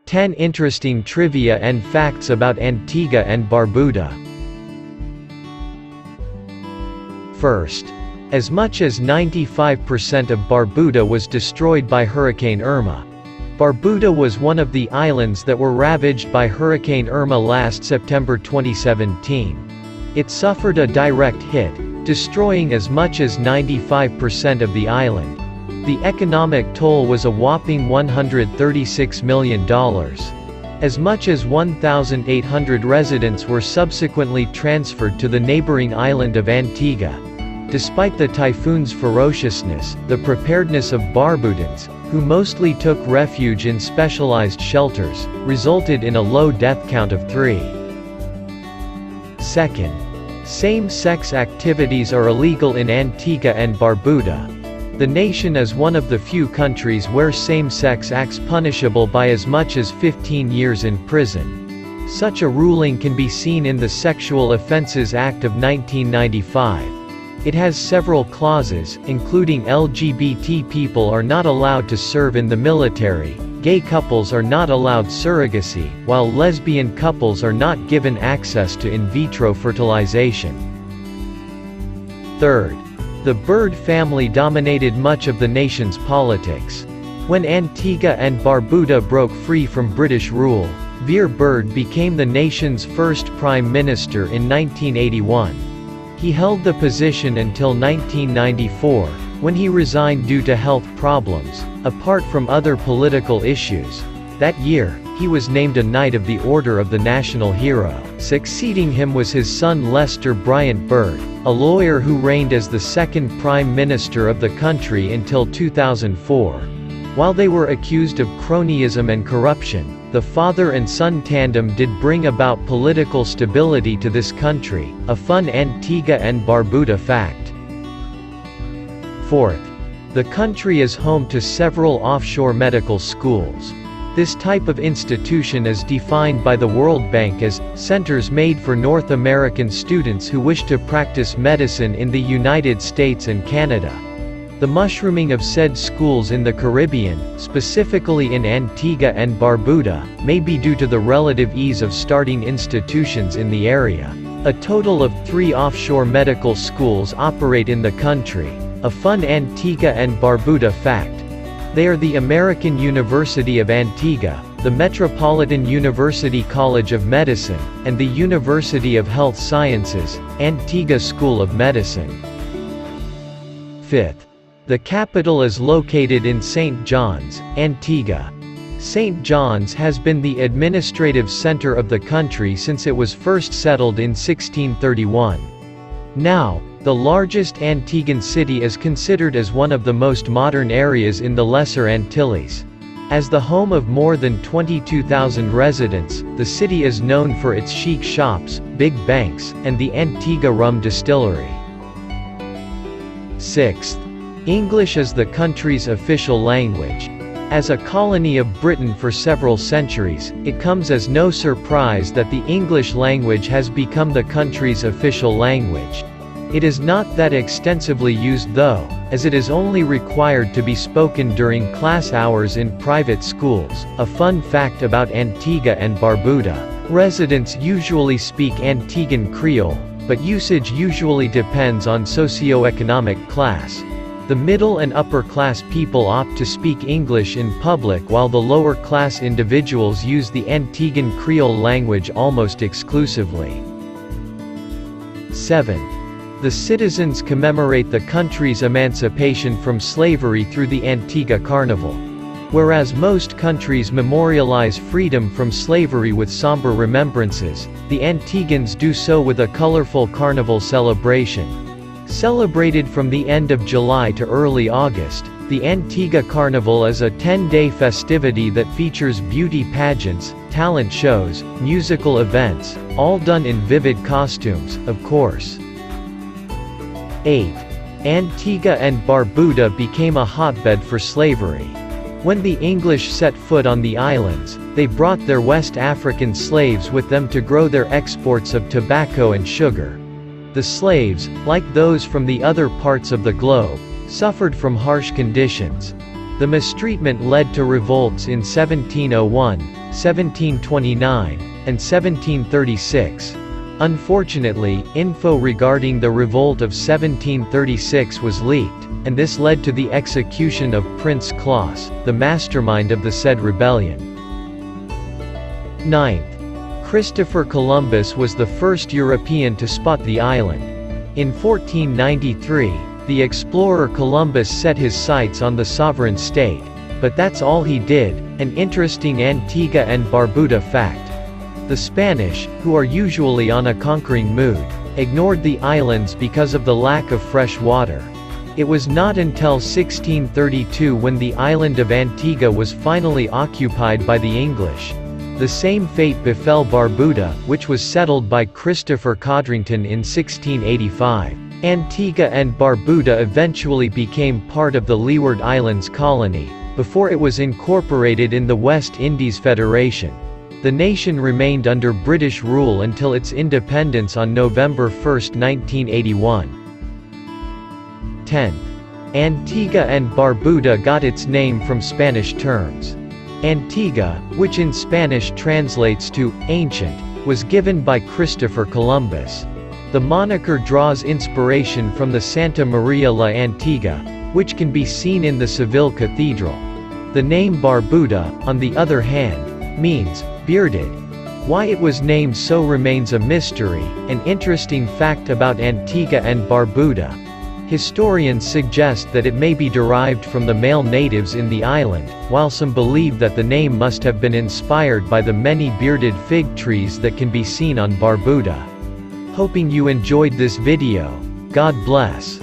10 interesting trivia and facts about Antigua and Barbuda. First, as much as 95% of Barbuda was destroyed by Hurricane Irma. Barbuda was one of the islands that were ravaged by Hurricane Irma last September 2017. It suffered a direct hit, destroying as much as 95% of the island. The economic toll was a whopping $136 million. As much as 1,800 residents were subsequently transferred to the neighboring island of Antigua. Despite the typhoon's ferociousness, the preparedness of Barbudans, who mostly took refuge in specialized shelters, resulted in a low death count of 3. Second, same-sex activities are illegal in Antigua and Barbuda. The nation is one of the few countries where same-sex acts punishable by as much as 15 years in prison. Such a ruling can be seen in the Sexual Offences Act of 1995. It has several clauses, including LGBT people are not allowed to serve in the military, gay couples are not allowed surrogacy, while lesbian couples are not given access to in vitro fertilization. Third, the bird family dominated much of the nation's politics. When Antigua and Barbuda broke free from British rule, Vir Bird became the nation's first prime minister in 1981. He held the position until 1994, when he resigned due to health problems. Apart from other political issues, that year, he was named a Knight of the Order of the National Hero. Succeeding him was his son Lester Bryant Bird, a lawyer who reigned as the second prime minister of the country until 2004. While they were accused of cronyism and corruption, the father and son tandem did bring about political stability to this country, a fun Antigua and Barbuda fact. Fourth, the country is home to several offshore medical schools. This type of institution is defined by the World Bank as centers made for North American students who wish to practice medicine in the United States and Canada. The mushrooming of said schools in the Caribbean, specifically in Antigua and Barbuda, may be due to the relative ease of starting institutions in the area. A total of 3 offshore medical schools operate in the country, a fun Antigua and Barbuda fact. They are the American University of Antigua, the Metropolitan University College of Medicine, and the University of Health Sciences, Antigua School of Medicine. Fifth, the capital is located in St. John's, Antigua. St. John's has been the administrative center of the country since it was first settled in 1631. Now, the largest Antiguan city is considered as one of the most modern areas in the Lesser Antilles. As the home of more than 22,000 residents, the city is known for its chic shops, big banks, and the Antigua rum distillery. Sixth, English is the country's official language. As a colony of Britain for several centuries, it comes as no surprise that the English language has become the country's official language. It is not that extensively used though, as it is only required to be spoken during class hours in private schools. A fun fact about Antigua and Barbuda. Residents usually speak Antiguan Creole, but usage usually depends on socioeconomic class. The middle and upper class people opt to speak English in public while the lower class individuals use the Antiguan Creole language almost exclusively. 7. The citizens commemorate the country's emancipation from slavery through the Antigua Carnival. Whereas most countries memorialize freedom from slavery with somber remembrances, the Antiguans do so with a colorful carnival celebration. Celebrated from the end of July to early August, the Antigua Carnival is a 10-day festivity that features beauty pageants, talent shows, musical events, all done in vivid costumes, of course. 8. Antigua and Barbuda became a hotbed for slavery. When the English set foot on the islands, they brought their West African slaves with them to grow their exports of tobacco and sugar. The slaves, like those from the other parts of the globe, suffered from harsh conditions. The mistreatment led to revolts in 1701, 1729, and 1736. Unfortunately, info regarding the revolt of 1736 was leaked, and this led to the execution of Prince Claus, the mastermind of the said rebellion. 9th. Christopher Columbus was the first European to spot the island. In 1493, the explorer Columbus set his sights on the sovereign state, but that's all he did. An interesting Antigua and Barbuda fact. The Spanish, who are usually on a conquering mood, ignored the islands because of the lack of fresh water. It was not until 1632 when the island of Antigua was finally occupied by the English. The same fate befell Barbuda, which was settled by Christopher Codrington in 1685. Antigua and Barbuda eventually became part of the Leeward Islands colony, before it was incorporated in the West Indies Federation. The nation remained under British rule until its independence on November 1, 1981. 10th. Antigua and Barbuda got its name from Spanish terms. Antigua, which in Spanish translates to ancient, was given by Christopher Columbus. The moniker draws inspiration from the Santa Maria la Antigua, which can be seen in the Seville Cathedral. The name Barbuda, on the other hand, means bearded. Why it was named so remains a mystery. An interesting fact about Antigua and Barbuda. Historians suggest that it may be derived from the male natives in the island, while some believe that the name must have been inspired by the many bearded fig trees that can be seen on Barbuda. Hoping you enjoyed this video. God bless.